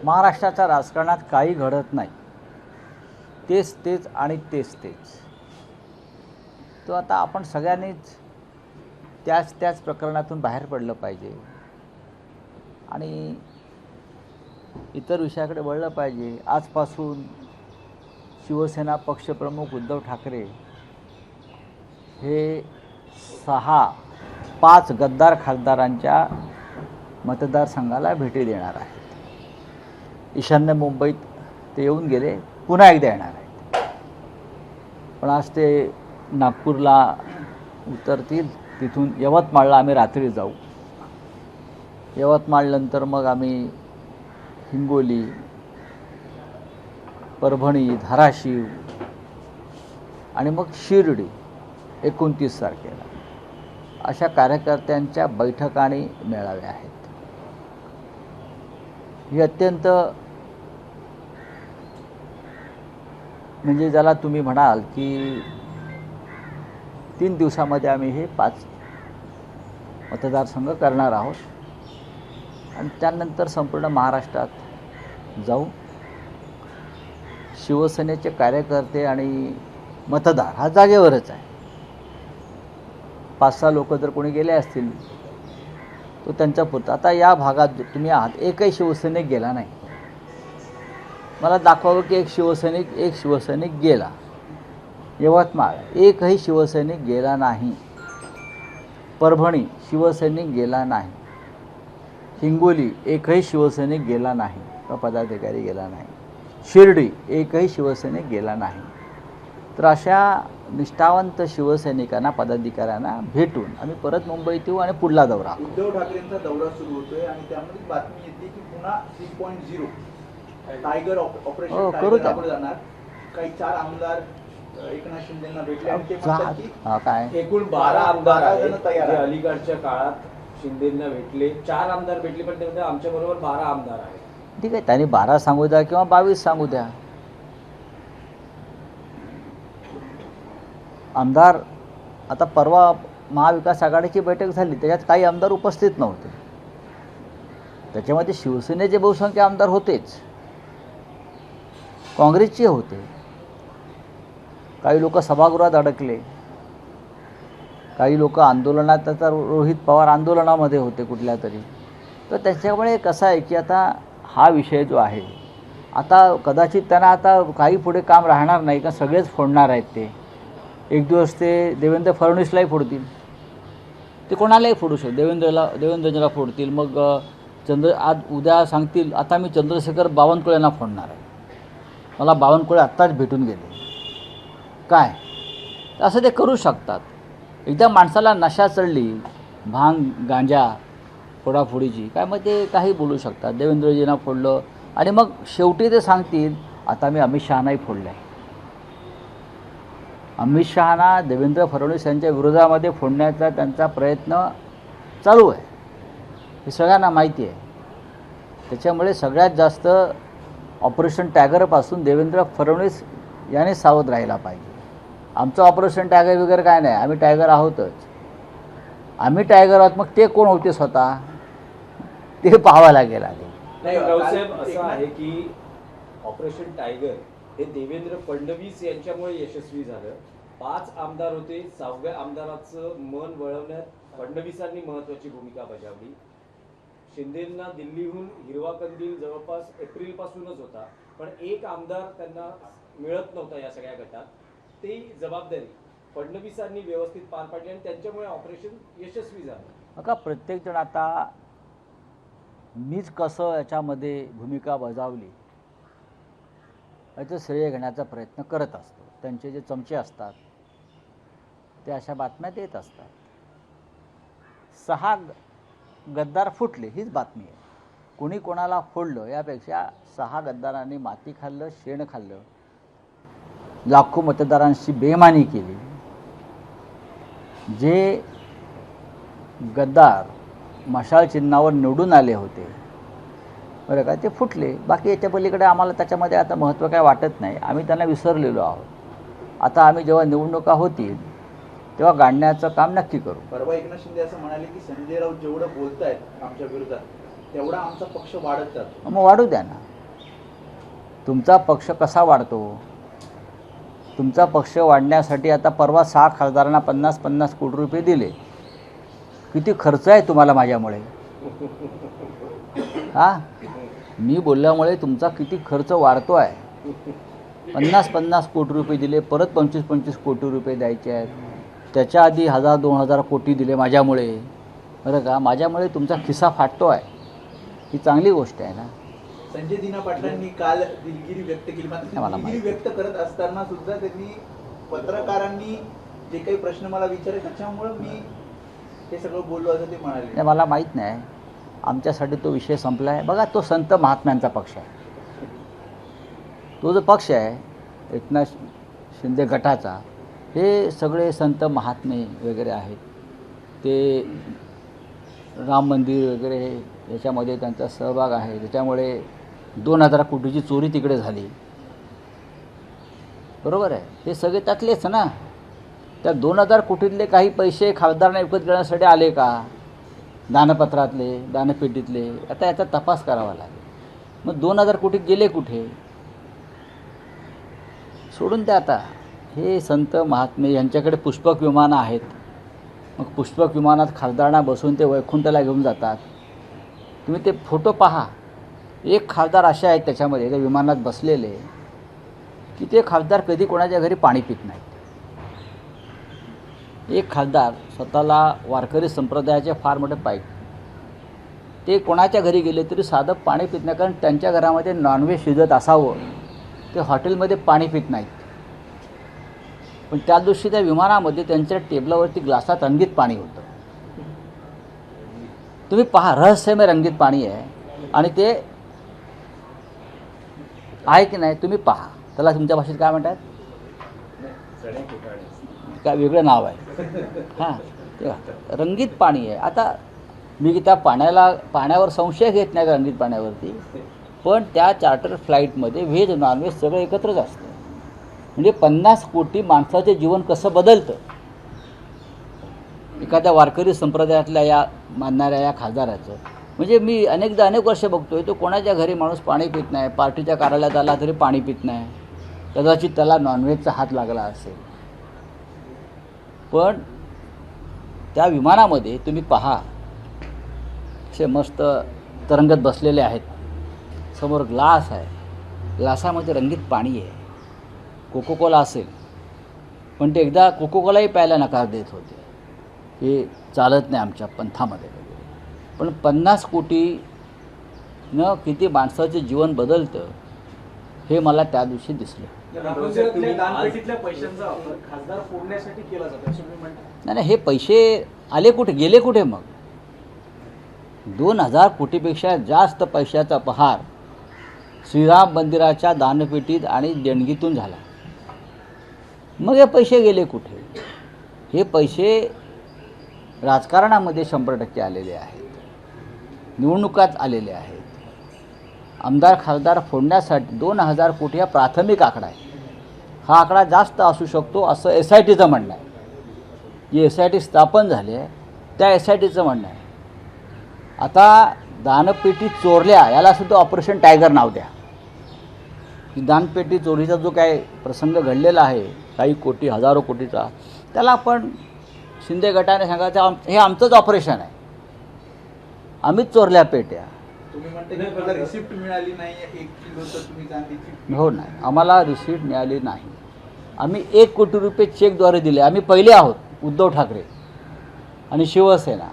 महाराष्ट्राच्या राजकारणात काही घडत नाही, तेच तेच आणि तेच तेच. तो आता आपण सगळ्यांनीच त्याच प्रकरणातून बाहेर पडलं पाहिजे आणि इतर विषयाकडे वळलं पाहिजे. आजपासून शिवसेना पक्षप्रमुख उद्धव ठाकरे हे 5 गद्दार खासदारांच्या मतदारसंघाला भेटी देणार आहेत. ईशान्य मुंबईत ते येऊन गेले, पुन्हा एकदा येणार आहेत. पण आज ते नागपूरला उतरतील, तिथून यवतमाळला आम्ही रात्री जाऊ. यवतमाळनंतर मग आम्ही हिंगोली, परभणी, धाराशिव आणि मग शिर्डी 29 तारखेला अशा कार्यकर्त्यांच्या बैठका आणि मेळावे आहेत. ही अत्यंत म्हणजे ज्याला तुम्ही म्हणाल की 3 दिवसामध्ये आम्ही हे 5 मतदारसंघ करणार आहोत आणि त्यानंतर संपूर्ण महाराष्ट्रात जाऊ. शिवसेनेचे कार्यकर्ते आणि मतदार हा जागेवरच आहे. 5-6 लोक जर कोणी गेले असतील तो त्यांच्या पुरता. आता या भागात तुम्ही आहात, एकही शिवसैनिक गेला नाही. मला दाखवावं की एक शिवसैनिक गेला. यवतमाळ एकही शिवसैनिक गेला नाही. परभणी शिवसैनिक गेला नाही. हिंगोली एकही शिवसैनिक गेला नाही व पदाधिकारी गेला नाही. शिर्डी एकही शिवसैनिक गेला नाही. तर अशा निष्ठावंत शिवसैनिकांना, पदाधिकाऱ्यांना भेटून आम्ही परत मुंबईत येऊ आणि पुढला दौरा. उद्धव ठाकरेंचा दौरा सुरू होतोय आणि त्यामध्ये बातमी येते की पुन्हा 3.0 टायगर ऑपरेशन करू त्या. जाणार. काही 4 आमदार एकनाथ शिंदेंना भेटले आणि ते म्हणतात की काय एकूण 12 आमदार जण तयार जे आहेत. अलीकडच्या काळात शिंदेंना भेटले. 4 आमदार भेटले, पण ते आमच्या बरोबर 12 आमदार आहेत. ठीक आहे, त्यांनी 12 सांगू द्या किंवा 22 सांगू द्या. आमदार आता परवा महाविकास आघाडीची बैठक झाली, त्याच्यात काही आमदार उपस्थित नव्हते. त्याच्यामध्ये शिवसेनेचे बहुसंख्य आमदार होतेच, काँग्रेसचे होते. काही लोक सभागृहात अडकले, काही लोक आंदोलनात, आता रोहित पवार आंदोलनामध्ये होते कुठल्या तरी. तर त्याच्यामुळे कसं आहे की आता हा विषय जो आहे, आता कदाचित त्यांना आता काही पुढे काम राहणार नाही का, सगळेच फोडणार आहेत. ते एक दिवस ते देवेंद्र फडणवीसलाही फोडतील, ते कोणालाही फोडू शकतो. देवेंद्रजीला फोडतील. मग आज उद्या सांगतील आता मी चंद्रशेखर बावनकुळेंना फोडणार आहे. मला बावनकुळे आत्ताच भेटून गेले. काय असं ते करू शकतात. एकदा माणसाला नशा चढली, भांग गांजा फोडाफोडीची, काय मग ते काही बोलू शकतात. देवेंद्रजींना फोडलं आणि मग शेवटी ते सांगतील आता मी अमित शहानाही फोडलं आहे. अमित शहाना देवेंद्र फडणवीस यांच्या विरोधामध्ये फोडण्याचा त्यांचा प्रयत्न चालू आहे, हे सगळ्यांना माहिती आहे. त्याच्यामुळे सगळ्यात जास्त ऑपरेशन टायगरपासून देवेंद्र फडणवीस याने सावध राहायला पाहिजे. आमचं ऑपरेशन टायगर वगैरे काय नाही, आम्ही टायगर आहोतच. आम्ही टायगर आहोत, मग ते कोण होते स्वतः ते पाहावं लागेल आधी. नाही, रावसाहेब असं आहे की ऑपरेशन टायगर हे देवेंद्र फडणवीस यांच्यामुळे यशस्वी झालं. 5 आमदार होते, 6व्या आमदाराचं मन वळवण्यात फडणवीसांनी महत्त्वाची भूमिका बजावली. शिंदेंना दिल्लीहून हिरवा कंदील जवळपास एप्रिलपासूनच होता, पण एक आमदार त्यांना मिळत नव्हता या सगळ्या गटात. ती जबाबदारी फडणवीसांनी व्यवस्थित पार पाडली आणि त्यांच्यामुळे ऑपरेशन यशस्वी झालं. बघा, प्रत्येकजण आता मीच कसं याच्यामध्ये भूमिका बजावली याचं श्रेय घेण्याचा प्रयत्न करत असतो. त्यांचे जे चमचे असतात ते अशा बातम्या देत असतात. 6 गद्दार फुटले हीच बातमी आहे. कोणी कोणाला फोडलं यापेक्षा 6 गद्दारांनी माती खाल्लं, शेण खाल्लं, लाखो मतदारांशी बेईमानी केली. जे गद्दार मशाल चिन्हावर निवडून आले होते बरं का, ते फुटले. बाकी याच्या पलीकडे आम्हाला त्याच्यामध्ये आता महत्त्व काय वाटत नाही. आम्ही त्यांना विसरलेलो आहोत. आता आम्ही जेव्हा निवडणुका होतील तेव्हा गाडण्याचं काम नक्की करू. परवा एकनाथ शिंदे असं म्हणाले की संजय राऊत जेवढं बोलतायत आमच्या विरोधात तेवढा आमचा पक्ष वाढत जातो. मग वाढू द्या ना. तुमचा पक्ष कसा वाढतो? तुमचा पक्ष वाढण्यासाठी आता परवा 6 खासदारांना 50-50 कोटी रुपये दिले. किती खर्च आहे तुम्हाला माझ्यामुळे? हां, मी बोलल्यामुळे तुमचा किती खर्च वाढतो आहे. 50-50 कोटी रुपये दिले, परत 25-25 कोटी रुपये द्यायचे आहेत. त्याच्या आधी 1000-2000 कोटी दिले माझ्यामुळे. बरं का, माझ्यामुळे तुमचा खिस्सा फाटतो आहे. ही चांगली गोष्ट आहे ना. संजय दिना पाटलांनी काल दिलगिरी व्यक्त केली. मात्र मला दिलगिरी व्यक्त करत असताना सुद्धा त्यांनी पत्रकारांनी जे काही प्रश्न मला विचारले त्याच्यामुळे मी हे सगळं बोललो असं ते म्हणाले. नाही, मला माहीत नाही. आमच्यासाठी तो विषय संपला आहे. बघा, तो संत महात्म्यांचा पक्ष आहे. तो जो पक्ष आहे एकनाथ शिंदे गटाचा, हे सगळे संत महात्मे वगैरे आहेत. ते राम मंदिर वगैरे याच्यामध्ये त्यांचा सहभाग आहे. त्याच्यामुळे 2000 कोटीची चोरी तिकडे झाली. बरोबर आहे. हे सगळे त्यातलेच ना. त्या 2000 कोटीतले काही पैसे खासदारांना विकत घेण्यासाठी आले का? दानपत्रातले, दानपेटीतले. आता याचा तपास करावा लागेल. मग 2000 कोटी गेले कुठे? सोडून द्या आता. हे संत महात्मे यांच्याकडे पुष्पक विमानं आहेत. मग पुष्पक विमानात खासदारांना बसून ते वैकुंठला घेऊन जातात. तुम्ही ते फोटो पहा. एक खासदार असे आहेत त्याच्यामध्ये त्या विमानात बसलेले की ते खासदार कधी कोणाच्या घरी पाणी पित नाहीत. एक खासदार स्वतःला वारकरी संप्रदायाचे फार मोठे पाईप, ते कोणाच्या घरी गेले तरी साधं पाणी पित नाही. कारण त्यांच्या घरामध्ये नॉनव्हेज शिजत असावं, ते हॉटेलमध्ये पाणी पित नाहीत. पण त्या दिवशी त्या विमानामध्ये त्यांच्या टेबलावरती ग्लासात रंगीत पाणी होतं. तुम्ही पहा, रहस्यमय रंगीत पाणी आहे. आणि ते आहे की नाही तुम्ही पहा. त्याला तुमच्या भाषेत काय म्हणतात? काय वेगळं नाव आहे. हां, तेव्हा रंगीत पाणी आहे. आता मी त्या पाण्यावर संशय घेत नाही रंगीत पाण्यावरती, पण त्या चार्टर फ्लाईटमध्ये व्हेज नॉनव्हेज सगळं एकत्रच असतं. म्हणजे 50 कोटी माणसाचे जीवन कसं बदलतं. एखाद्या वारकरी संप्रदायातल्या या मानणाऱ्या या खासदाराचं. म्हणजे मी अनेक वर्ष बघतोय तो कोणाच्या घरी माणूस पाणी पित नाही. पार्टीच्या कार्यालयात आला तरी पाणी पित नाही. कदाचित त्याला नॉनव्हेजचा हात लागला असेल. पण त्या विमानामध्ये तुम्ही पहा, असे मस्त तरंगत बसलेले आहेत. समोर ग्लास आहे, ग्लासामध्ये रंगीत पाणी आहे. कोकोकोला असेल, पण ते एकदा कोकोकोलाही प्यायला नकार देत होते. हे चालत नाही आमच्या पंथामध्ये वगैरे. पण 50 कोटीनं किती माणसाचे जीवन बदलतं हे मला त्या दिवशी दिसलं. दानपेटीतल्या पैशांचा वापर खासदार फोडण्यासाठी केला जातो असं मी म्हणतो. नाही, हे पैसे आले कुठे, गेले कुठे? मग 2000 कोटीपेक्षा जास्त पैशाचा पहार श्रीराम मंदिराच्या दानपेटीत आणि देणगीतून झाला. मग हे पैसे गेले कुठे? हे पैसे राजकारणामध्ये 100% आलेले आहेत. निवडणुकात आलेले आहेत. आमदार खासदार फोडण्यासाठी 2000 कोटी हा प्राथमिक आकडा आहे. हा आकडा जास्त असू शकतो असं SITचं म्हणणं आहे. जी SIT स्थापन झाली आहे त्या SITचं म्हणणं आहे. आता दानपेटी चोरल्या यालासुद्धा ऑपरेशन टायगर नाव द्या. दानपेटी चोरीचा जो काय प्रसंग घडलेला आहे, काही कोटी हजारो कोटीचा, त्याला आपण शिंदे गटाने सांगायचं हे आमचंच ऑपरेशन आहे, आम्हीच चोरल्या पेट्या. तुम्ही म्हणता की मला रिसिप्ट मिळाली नाही 1 किलोचं तुम्ही चांदीची. हो, नाही, आम्हाला रिसीट मिळाली नाही. आम्ही 1 कोटी रुपये चेकद्वारे दिले. आम्ही पहिले आहोत. उद्धव ठाकरे आणि शिवसेना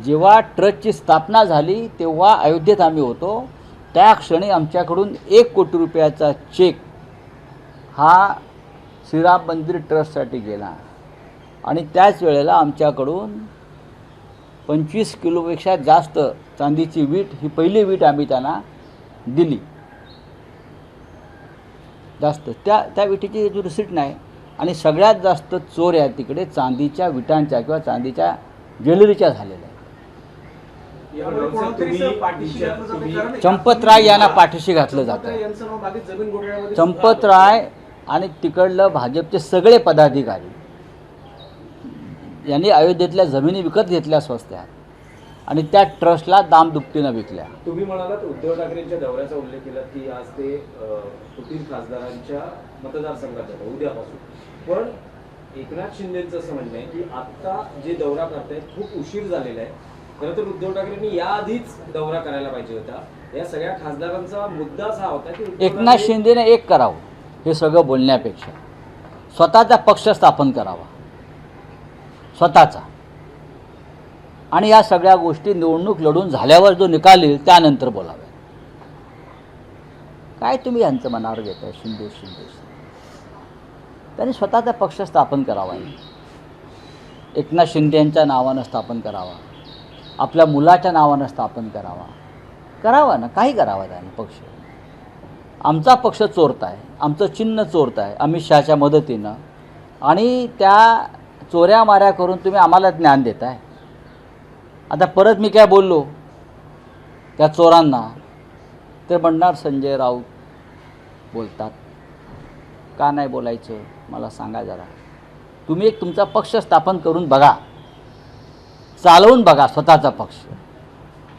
जेव्हा ट्रस्टची स्थापना झाली तेव्हा अयोध्येत आम्ही होतो. त्या क्षणी आमच्याकडून 1 कोटी रुपयाचा चेक हा श्रीराम मंदिर ट्रस्टसाठी गेला. आणि त्याच वेळेला आमच्याकडून 25 किलोपेक्षा जास्त चांदीची वीट, ही पहिली वीट आम्ही त्यांना दिली. जास्त त्या विटीची जो रिसीट नाही. आणि सगळ्यात जास्त चोऱ्या तिकडे चांदीच्या विटांच्या किंवा चांदीच्या ज्वेलरीच्या झालेल्या आहेत. यामुळे कोणतरी पाठीशी घातलं जातं. कारण चंपतराय यांना पाठीशी घातलं जातं. यांचं नाव बाधित जमीन घोटाळ्यामध्ये चंपतराय आणि तिकडलं भाजपचे सगळे पदाधिकारी यांनी अयोध्येतल्या जमिनी विकत घेतल्या स्वस्त्यात आणि त्या ट्रस्टला दामदुपटीनं विकल्या. तुम्ही म्हणालात उद्धव ठाकरेंच्या दौऱ्याचा उल्लेख केला की आज ते फुटीर खासदारांच्या मतदारसंघात जातात उद्यापासून. पण एकनाथ शिंदेचं असं म्हणणं आहे की आता जे दौरा करतायत खूप उशीर झालेला आहे. खरं तर उद्धव ठाकरेंनी याआधीच दौरा करायला पाहिजे होता. या सगळ्या खासदारांचा मुद्दाच हा होता की उद्धव एकनाथ ठाकरे- शिंदेने एक करावं हे सगळं बोलण्यापेक्षा स्वतःचा पक्ष स्थापन करावा, स्वतःचा, आणि या सगळ्या गोष्टी निवडणूक लढून झाल्यावर जो निकाल येईल त्यानंतर बोलाव्या. काय तुम्ही यांचं मनावर घेताय शिंदे शिंदे. त्यांनी स्वतःचा पक्ष स्थापन करावा, एकनाथ शिंदे यांच्या नावानं स्थापन करावा, आपल्या मुलाच्या नावानं स्थापन करावा ना, काही करावा त्याने पक्ष. आमचा पक्ष चोरत आहे, आमचं चिन्ह चोरत आहे अमित शहाच्या मदतीनं, आणि त्या चोऱ्या माऱ्या करून तुम्ही आम्हाला ज्ञान देताय. आता परत मी काय बोललो त्या चोरांना तर म्हणणार संजय राऊत बोलतात. का नाही बोलायचं मला सांगा जरा. तुम्ही एक तुमचा पक्ष स्थापन करून बघा, चालवून बघा स्वतःचा पक्ष.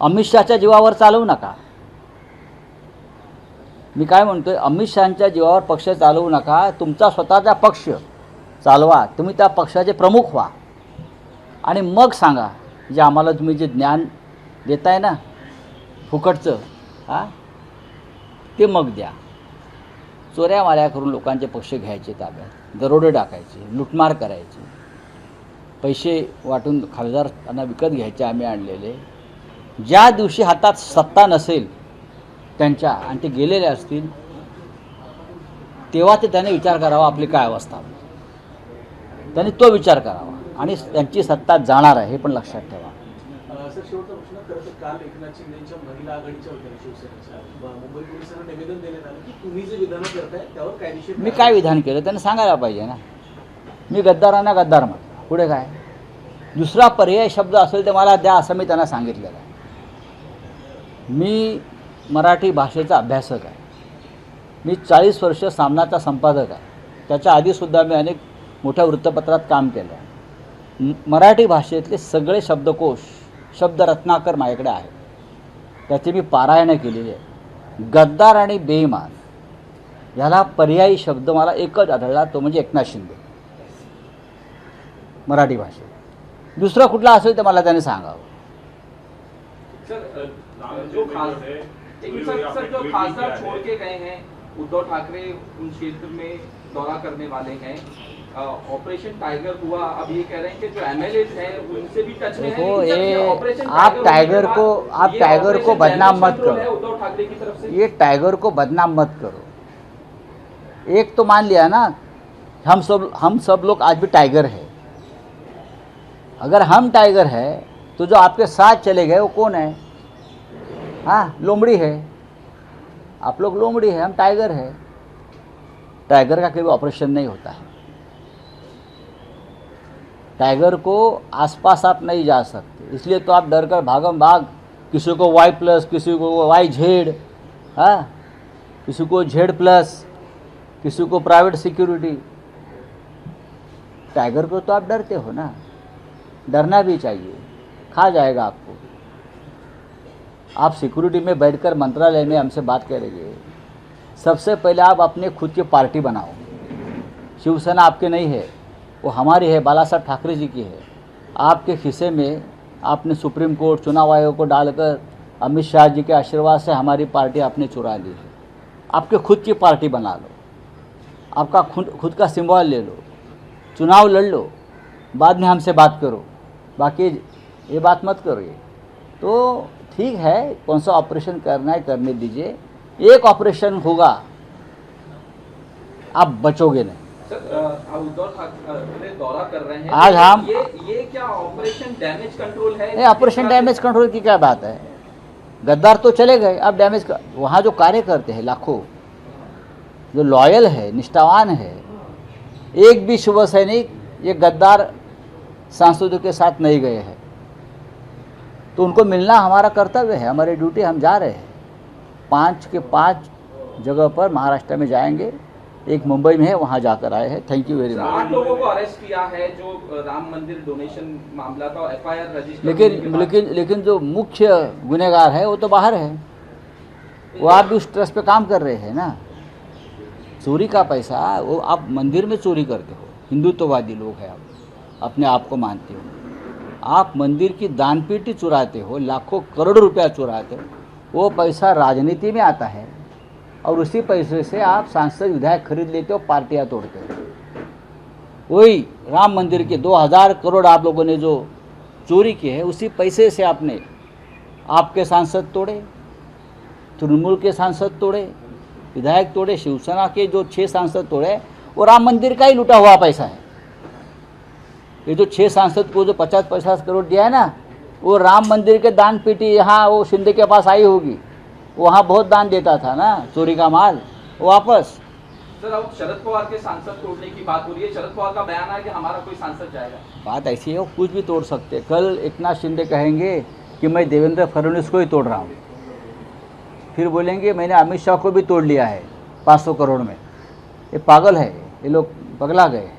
अमित शहाच्या जीवावर चालवू नका. मी काय म्हणतोय, अमित शहाच्या जीवावर पक्ष चालवू नका, तुमचा स्वतःचा पक्ष चालवा. तुम्ही त्या पक्षाचे प्रमुख व्हा आणि मग सांगा जे आम्हाला तुम्ही जे ज्ञान देताय ना फुकटचं, ते मग द्या. चोऱ्या माऱ्या करून लोकांचे पक्ष घ्यायचे ताब्यात, दरोडे टाकायचे, लुटमार करायचे, पैसे वाटून खासदारांना विकत घ्यायचे आम्ही आणलेले. ज्या दिवशी हातात सत्ता नसेल त्यांच्या आणि ते गेलेले असतील तेव्हा ते त्याने विचार करावा आपली काय अवस्था. त्यांनी तो विचार करावा आणि त्यांची सत्ता जाणार आहे हे पण लक्षात ठेवा. सर, शेवटचा प्रश्न. खरं तर काल एकनाथ शिंदेच्या महिला आघाडीच्या होत्या शिवसेनेच्या मुंबई पोलिसांना निवेदन देण्यात आलं की तुम्ही जे विधान करताय त्यावर कायदेशीर. मी काय विधान केलं त्यांनी सांगायला पाहिजे ना. मी गद्दारांना गद्दार म्हणतो, पुढे काय. दुसरा पर्याय शब्द असेल तर मला द्या असं मी त्यांना सांगितलेलं आहे. मी मराठी भाषेचा अभ्यासक आहे. मी 40 वर्ष सामनाचा संपादक आहे. त्याच्या आधीसुद्धा मी अनेक मोठ्या वृत्तपत्रात काम केलं आहे. मराठी भाषेतले सगळे शब्दकोश, शब्दरत्नाकर माझ्याकडे आहे. त्याची मी पारायणं केलेली आहे. गद्दार आणि बेईमान ह्याला पर्यायी शब्द मला एकच आढळला, तो म्हणजे एकनाथ शिंदे मराठी भाषेत. दुसरा कुठला असेल तर मला त्याने सांगावं. जो खासदार छोड़ के गए हैं, उद्धव ठाकरे उन क्षेत्र में दौरा करने वाले हैं, ऑपरेशन टाइगर हुआ, अब ये कह रहे हैं कि जो एमएलए हैं उनसे भी टच में है। देखो, लेकिन ये ऑपरेशन आप टाइगर को ऑपरेशन बदनाम मत डैमेज कंट्रोल है करो. उद्धव ठाकरे की तरफ से। ये टाइगर को बदनाम मत करो. एक तो मान लिया ना, हम सब लोग आज भी टाइगर है. अगर हम टाइगर है तो जो आपके साथ चले गए वो कौन है? हाँ, लोमड़ी है. आप लोग लोमड़ी है, हम टाइगर है. टाइगर का कभी ऑपरेशन नहीं होता है. टाइगर को आसपास आप नहीं जा सकते, इसलिए तो आप डर कर भागम भाग, किसी को Y+, किसी को YZ, हाँ, किसी को Z+, किसी को प्राइवेट सिक्योरिटी. टाइगर को तो आप डरते हो ना, डरना भी चाहिए, खा जाएगा आपको. आप सिक्योरिटी में बैठकर मंत्रालय में हमसे बात करेंगे. सबसे पहले आप अपने खुद की पार्टी बनाओ. शिवसेना आपके नहीं है, वो हमारी है, बाला साहब ठाकरे जी की है. आपके खिस्से में आपने सुप्रीम कोर्ट, चुनाव आयोग को डालकर अमित शाह जी के आशीर्वाद से हमारी पार्टी आपने चुरा ली है. आपके खुद की पार्टी बना लो, आपका खुद का सिंबल ले लो, चुनाव लड़ लो, बाद में हमसे बात करो. बाकी ये बात मत करो. ये तो ठीक है, कौन सा ऑपरेशन करना है करने दीजिए. एक ऑपरेशन होगा, आप बचोगे नहीं. सर, उद्धव ठाकरे दौरा कर रहे हैं, आज हम ये क्या ऑपरेशन डैमेज कंट्रोल है? नहीं, ऑपरेशन डैमेज कंट्रोल की क्या बात है. गद्दार तो चले गए, अब डैमेज वहाँ जो कार्य करते हैं लाखों, जो लॉयल है, निष्ठावान है, एक भी शुभ सैनिक ये गद्दार सांसदों के साथ नहीं गए हैं, तो उनको मिलना हमारा कर्तव्य है, हमारी ड्यूटी. हम जा रहे हैं 5 के 5 जगह पर महाराष्ट्र में जाएंगे. एक मुंबई में है, वहाँ जाकर आए हैं। Thank you very sir, much. 8 लोगों को अरेस्ट किया है जो राम मंदिर डोनेशन मामला था, FIR रजिस्टर लेकिन जो मुख्य गुनहगार है वो तो बाहर है। वो आप भी उस ट्रस्ट पे काम कर रहे हैं ना। चोरी का पैसा वो आप मंदिर में चोरी करते हो, हिंदुत्ववादी लोग हैं आप, अपने आप को मानते हो। आप मंदिर की दानपेटी चुराते हो, लाखों करोड़ों रुपया चुराते हो, वो पैसा राजनीति में आता है और उसी पैसे से आप सांसद विधायक खरीद लेते हो, पार्टियां तोड़ते हो। वही राम मंदिर के 2000 करोड़ आप लोगों ने जो चोरी की है, उसी पैसे से आपने आपके सांसद तोड़े, तृणमूल के सांसद तोड़े, विधायक तोड़े, शिवसेना के जो 6 सांसद तोड़े, वो राम मंदिर का ही लूटा हुआ पैसा है। ये जो 6 सांसद को जो 50-50 करोड़ दिया है ना, वो राम मंदिर के दान पेटी यहाँ वो शिंदे के पास आई होगी, वहाँ बहुत दान देता था ना, चोरी का माल वापस। सर, अब शरद पवार के सांसद तोड़ने की बात हो रही है। शरद पवार का बयान है कि हमारा कोई सांसद जाएगा। बात ऐसी है, वो कुछ भी तोड़ सकते हैं। कल एकनाथ शिंदे कहेंगे कि मैं देवेंद्र फडणवीस को ही तोड़ रहा हूँ, फिर बोलेंगे मैंने अमित शाह को भी तोड़ लिया है 500 करोड़ में। ये पागल है, ये लोग पगला गए।